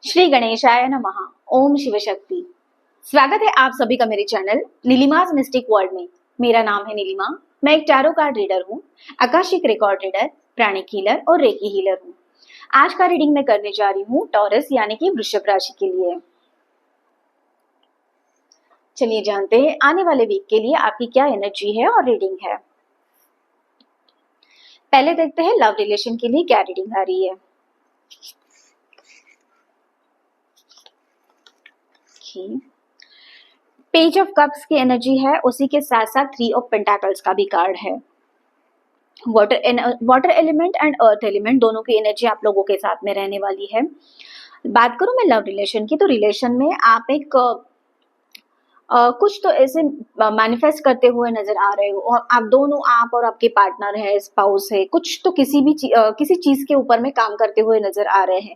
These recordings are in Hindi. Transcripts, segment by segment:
श्री गणेशाय नमः। ओम शिव शक्ति। स्वागत है आप सभी का मेरे चैनल नीलिमाज मिस्टिक वर्ल्ड में। मेरा नाम है नीलिमा। मैं एक टैरो कार्ड रीडर हूँ, आकाशिक रिकॉर्ड रीडर, प्राणिक हीलर और रेकी हीलर हूँ। आज का रीडिंग मैं करने जा रही हूँ टॉरस यानी कि वृषभ राशि के लिए। चलिए जानते हैं आने वाले वीक के लिए आपकी क्या एनर्जी है और रीडिंग है। पहले देखते हैं लव रिलेशन के लिए क्या रीडिंग आ रही है। पेज ऑफ कप्स की एनर्जी है, उसी के साथ साथ 3 ऑफ पेंटाकल्स का भी कार्ड है। Water element and earth element दोनों की एनर्जी आप लोगों के साथ में रहने वाली है। बात करूं मैं लव रिलेशन की, तो रिलेशन में आप एक कुछ तो ऐसे मैनिफेस्ट करते हुए नजर आ रहे हो, और आप दोनों, आप और आपके पार्टनर है, स्पाउस है, कुछ तो किसी चीज के ऊपर में काम करते हुए नजर आ रहे हैं।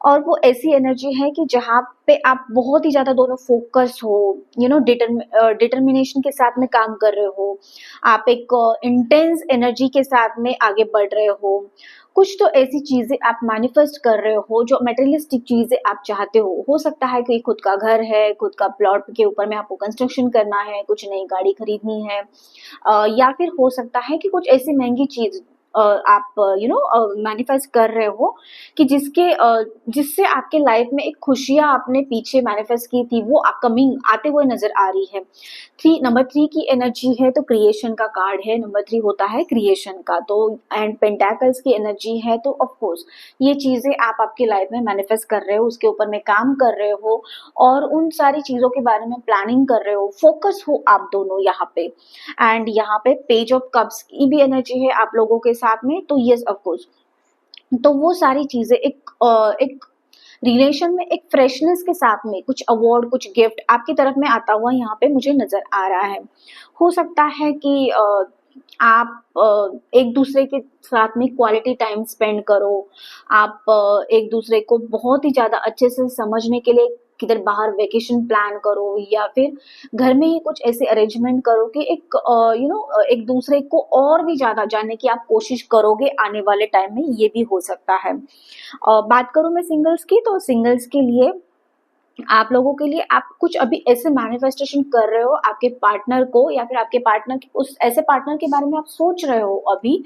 और वो ऐसी एनर्जी है कि जहाँ पे आप बहुत ही ज्यादा दोनों फोकस हो, डिटर्मिनेशन के साथ में काम कर रहे हो। आप एक इंटेंस एनर्जी के साथ में आगे बढ़ रहे हो। कुछ तो ऐसी चीजें आप मैनिफेस्ट कर रहे हो, जो मटेरियलिस्टिक चीजें आप चाहते हो सकता है कि खुद का घर है, खुद का प्लॉट के ऊपर में आपको कंस्ट्रक्शन करना है, कुछ नई गाड़ी खरीदनी है, या फिर हो सकता है कि कुछ ऐसी महंगी चीज आप मैनिफेस्ट कर रहे हो कि जिससे आपके लाइफ में एक खुशियां आपने पीछे मैनिफेस्ट की थी, वो कमिंग आते हुए नजर आ रही है। नंबर 3 की एनर्जी है, तो क्रिएशन का कार्ड है। नंबर 3 होता है क्रिएशन का, तो एंड पेंटाकल्स की एनर्जी है, तो ऑफ कोर्स ये चीजें आप आपकी लाइफ में मैनिफेस्ट कर रहे हो, उसके ऊपर में काम कर रहे हो और उन सारी चीजों के बारे में प्लानिंग कर रहे हो, फोकस हो आप दोनों यहाँ पे। एंड यहाँ पे पेज ऑफ कप्स की भी एनर्जी है आप लोगों के साथ में, तो यस ऑफ कोर्स, तो वो सारी चीजें एक रिलेशन में एक फ्रेशनेस के साथ में कुछ अवार्ड, कुछ गिफ्ट आपकी तरफ में आता हुआ यहाँ पे मुझे नजर आ रहा है। हो सकता है कि आप एक दूसरे के साथ में क्वालिटी टाइम स्पेंड करो। आप एक दूसरे को बहुत ही ज्यादा अच्छे से समझने के लिए किधर बाहर वेकेशन प्लान करो, या फिर घर में ही कुछ ऐसे अरेंजमेंट करो कि एक दूसरे को और भी ज्यादा जानने की आप कोशिश करोगे आने वाले टाइम में, ये भी हो सकता है। बात करूं मैं सिंगल्स की, तो सिंगल्स के लिए आप लोगों के लिए आप कुछ अभी ऐसे मैनिफेस्टेशन कर रहे हो आपके पार्टनर को, या फिर आपके पार्टनर के उस ऐसे पार्टनर के बारे में आप सोच रहे हो अभी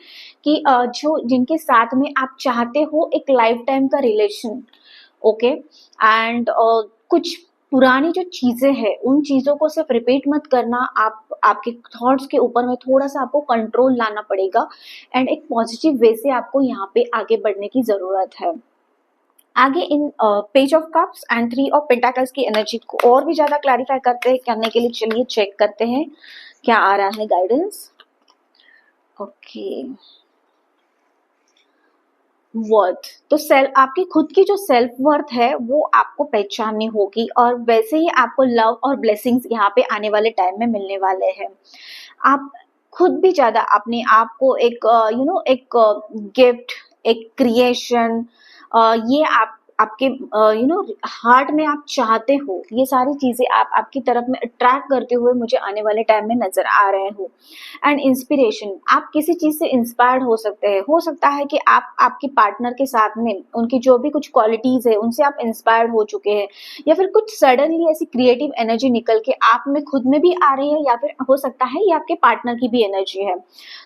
कि जो जिनके साथ में आप चाहते हो एक लाइफ टाइम का रिलेशन। ओके, एंड कुछ पुरानी जो चीजें हैं उन चीजों को सिर्फ रिपीट मत करना, आप आपके थॉट्स के ऊपर में थोड़ा सा आपको कंट्रोल लाना पड़ेगा, एंड एक पॉजिटिव वे से आपको यहाँ पे आगे बढ़ने की जरूरत है। आगे इन page of cups and 3 of pentacles की एनर्जी को और भी ज्यादा क्लैरिफाई करने के लिए चलिए चेक करते हैं क्या आ रहा है गाइडेंस। ओके, वर्थ, तो सेल्फ, आपकी खुद की जो सेल्फ वर्थ है वो आपको पहचाननी होगी, और वैसे ही आपको लव और ब्लेसिंग्स यहाँ पे आने वाले टाइम में मिलने वाले हैं। आप खुद भी ज्यादा अपने आप को एक एक गिफ्ट, एक क्रिएशन, ये आप आपके हार्ट में आप चाहते हो, ये सारी चीजें आप आपकी तरफ में अट्रैक्ट करते हुए मुझे आने वाले टाइम में नजर आ रहे हो। एंड इंस्पिरेशन, आप किसी चीज से इंस्पायर्ड हो सकते हैं, हो सकता है कि आप आपके पार्टनर के साथ में उनकी जो भी कुछ क्वालिटीज है उनसे आप इंस्पायर्ड हो चुके हैं, या फिर कुछ सडनली ऐसी क्रिएटिव एनर्जी निकल के आप में खुद में भी आ रही है, या फिर हो सकता है ये आपके पार्टनर की भी एनर्जी है।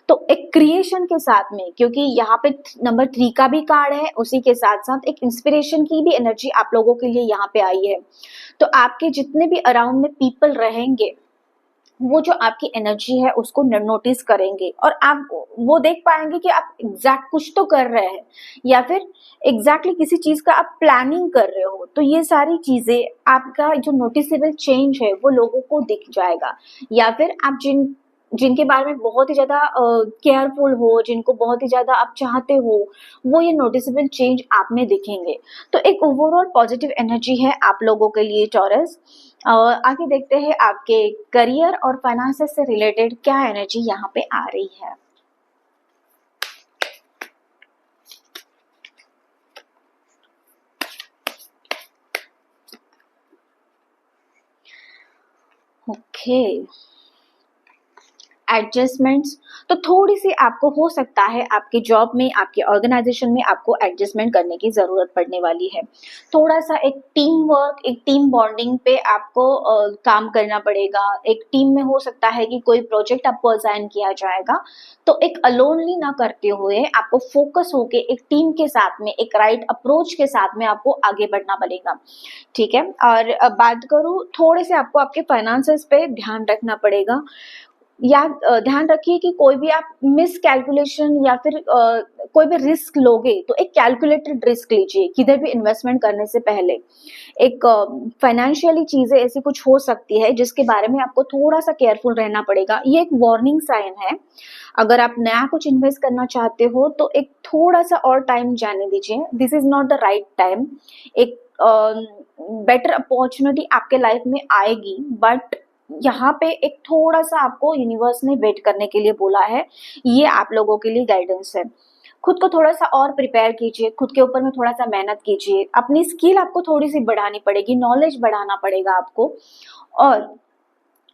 तो एक क्रिएशन के साथ में, क्योंकि यहाँ पे नंबर 3 का भी कार्ड है, उसी के साथ साथ एक इंस्पिरेशन की भी एनर्जी आप लोगों के लिए यहाँ पे आई है। तो आपके जितने भी अराउंड में पीपल रहेंगे, वो जो आपकी एनर्जी है उसको नोटिस करेंगे, और आप वो देख पाएंगे कि आप एग्जैक्ट कुछ तो कर रहे हैं, या फिर एग्जैक्टली किसी चीज का आप प्लानिंग कर रहे हो। तो ये सारी चीजें, आपका जो नोटिसेबल चेंज है वो लोगों को दिख जाएगा, या फिर आप जिनके बारे में बहुत ही ज्यादा केयरफुल हो, जिनको बहुत ही ज्यादा आप चाहते हो, वो ये नोटिसेबल चेंज आप में दिखेंगे। तो एक ओवरऑल पॉजिटिव एनर्जी है आप लोगों के लिए टॉरस। आगे देखते हैं आपके करियर और फाइनेंसेस से रिलेटेड क्या एनर्जी यहाँ पे आ रही है। ओके, एडजस्टमेंट्स, तो थोड़ी सी आपको हो सकता है आपके जॉब में, आपके ऑर्गेनाइजेशन में आपको एडजस्टमेंट करने की ज़रूरत पड़ने वाली है। थोड़ा सा एक टीम वर्क, एक टीम बॉन्डिंग पे आपको काम करना पड़ेगा। एक टीम में हो सकता है कि कोई प्रोजेक्ट आपको असाइन किया जाएगा, तो एक अलोनली ना करते हुए आपको फोकस होके एक टीम के साथ में, एक राइट अप्रोच के साथ में आपको आगे बढ़ना पड़ेगा, ठीक है। और अब बात करूँ, थोड़े से आपको आपके फाइनेंसेस पे ध्यान रखना पड़ेगा। या ध्यान रखिए कि कोई भी आप मिस कैलकुलेशन या फिर कोई भी रिस्क लोगे तो एक कैलकुलेटेड रिस्क लीजिए किधर भी इन्वेस्टमेंट करने से पहले। एक फाइनेंशियली चीजें ऐसी कुछ हो सकती है जिसके बारे में आपको थोड़ा सा केयरफुल रहना पड़ेगा। ये एक वार्निंग साइन है। अगर आप नया कुछ इन्वेस्ट करना चाहते हो तो एक थोड़ा सा और टाइम जाने दीजिए। This is not the right time. एक बेटर अपॉर्चुनिटी आपके लाइफ में आएगी, बट यहाँ पे एक थोड़ा सा आपको यूनिवर्स ने वेट करने के लिए बोला है। ये आप लोगों के लिए गाइडेंस है। खुद को थोड़ा सा और प्रिपेयर कीजिए, खुद के ऊपर में थोड़ा सा मेहनत कीजिए, अपनी स्किल आपको थोड़ी सी बढ़ानी पड़ेगी, नॉलेज बढ़ाना पड़ेगा आपको। और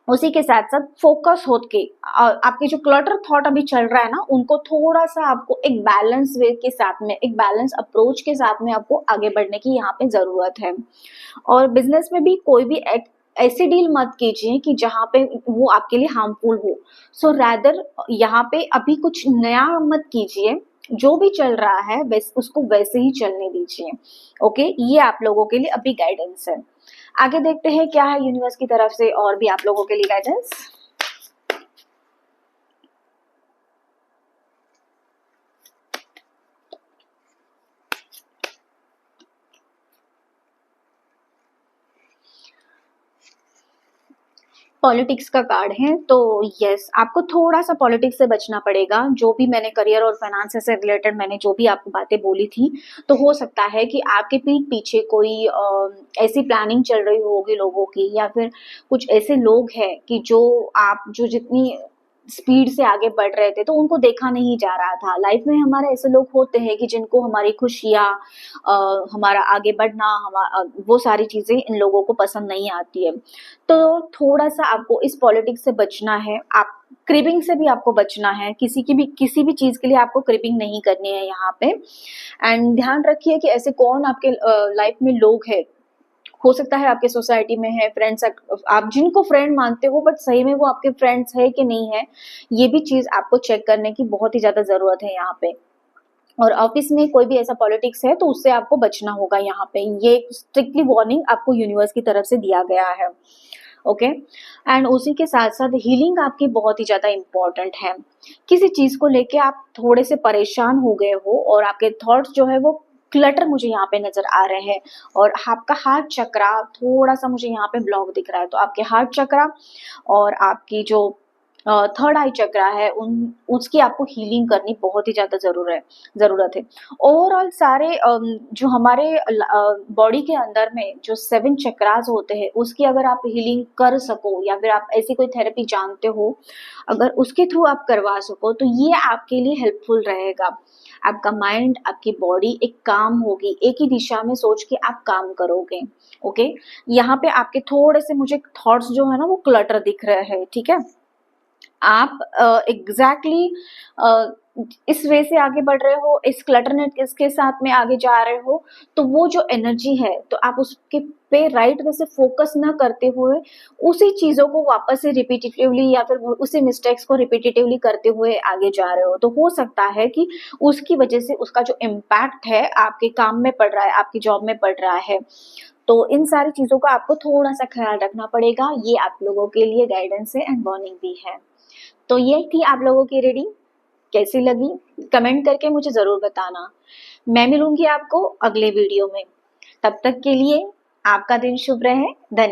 उसी के साथ साथ फोकस होके आपके जो क्लटर थॉट अभी चल रहा है ना, उनको थोड़ा सा आपको एक बैलेंस वे के साथ में, एक बैलेंस अप्रोच के साथ में आपको आगे बढ़ने की यहाँ पे जरूरत है। और बिजनेस में भी कोई भी ऐसी डील मत कीजिए कि जहाँ पे वो आपके लिए हार्मफुल हो। सो रैदर यहाँ पे अभी कुछ नया मत कीजिए, जो भी चल रहा है उसको वैसे ही चलने दीजिए। ओके, ये आप लोगों के लिए अभी गाइडेंस है। आगे देखते हैं क्या है यूनिवर्स की तरफ से और भी आप लोगों के लिए गाइडेंस। पॉलिटिक्स का कार्ड है, तो यस, आपको थोड़ा सा पॉलिटिक्स से बचना पड़ेगा। जो भी मैंने करियर और फाइनेंस से रिलेटेड मैंने जो भी आपको बातें बोली थी, तो हो सकता है कि आपके पीठ पीछे कोई ऐसी प्लानिंग चल रही होगी लोगों की, या फिर कुछ ऐसे लोग हैं कि जो जितनी स्पीड से आगे बढ़ रहे थे तो उनको देखा नहीं जा रहा था। लाइफ में हमारे ऐसे लोग होते हैं कि जिनको हमारी खुशियाँ, हमारा आगे बढ़ना, वो सारी चीजें इन लोगों को पसंद नहीं आती है। तो थोड़ा सा आपको इस पॉलिटिक्स से बचना है। आप क्रिबिंग से भी आपको बचना है। किसी भी चीज के लिए आपको क्रिबिंग नहीं करनी है यहाँ पे। एंड ध्यान रखिए कि ऐसे कौन आपके लाइफ में लोग हैं। हो सकता है आपके सोसाइटी में है फ्रेंड्स, आप जिनको फ्रेंड मानते हो बट सही में वो आपके फ्रेंड्स है कि नहीं है, ये भी चीज आपको चेक करने की बहुत ही ज्यादा जरूरत है यहाँ पे। और ऑफिस में कोई भी ऐसा पॉलिटिक्स है तो उससे आपको बचना होगा यहाँ पे। ये स्ट्रिक्टली वार्निंग आपको यूनिवर्स की तरफ से दिया गया है। ओके, एंड उसी के साथ साथ हीलिंग आपकी बहुत ही ज्यादा इम्पोर्टेंट है। किसी चीज को लेके आप थोड़े से परेशान हो गए हो और आपके थॉट्स जो है वो क्लटर मुझे यहाँ पे नजर आ रहे हैं, और आपका हार्ट चक्रा थोड़ा सा मुझे यहाँ पे ब्लॉक दिख रहा है। तो आपके हार्ट चक्रा और आपकी जो थर्ड आई चक्रा है, उसकी आपको हीलिंग करनी बहुत ही ज्यादा जरूरत है। ओवरऑल सारे जो हमारे बॉडी के अंदर में जो 7 चक्रास होते हैं, उसकी अगर आप हीलिंग कर सको या फिर आप ऐसी कोई थेरेपी जानते हो, अगर उसके थ्रू आप करवा सको तो ये आपके लिए हेल्पफुल रहेगा। आपका माइंड, आपकी बॉडी एक काम होगी, एक ही दिशा में सोच के आप काम करोगे। ओके, यहाँ पे आपके थोड़े से मुझे थॉट्स जो है ना वो क्लटर दिख रहे हैं, ठीक है। आप एग्जैक्टली इस वे से आगे बढ़ रहे हो, इस क्लटरनेट इसके साथ में आगे जा रहे हो, तो वो जो एनर्जी है तो आप उसके पे राइट वे से फोकस ना करते हुए उसी चीजों को वापस से रिपीटेटिवली या फिर उसी मिस्टेक्स को रिपीटेटिवली करते हुए आगे जा रहे हो। तो हो सकता है कि उसकी वजह से उसका जो इम्पैक्ट है आपके काम में पड़ रहा है, आपकी जॉब में पड़ रहा है। तो इन सारी चीजों का आपको थोड़ा सा ख्याल रखना पड़ेगा। ये आप लोगों के लिए गाइडेंस है एंड वार्निंग भी है। तो ये थी आप लोगों की रीडिंग। कैसी लगी कमेंट करके मुझे जरूर बताना। मैं मिलूंगी आपको अगले वीडियो में। तब तक के लिए आपका दिन शुभ रहे। धन्यवाद।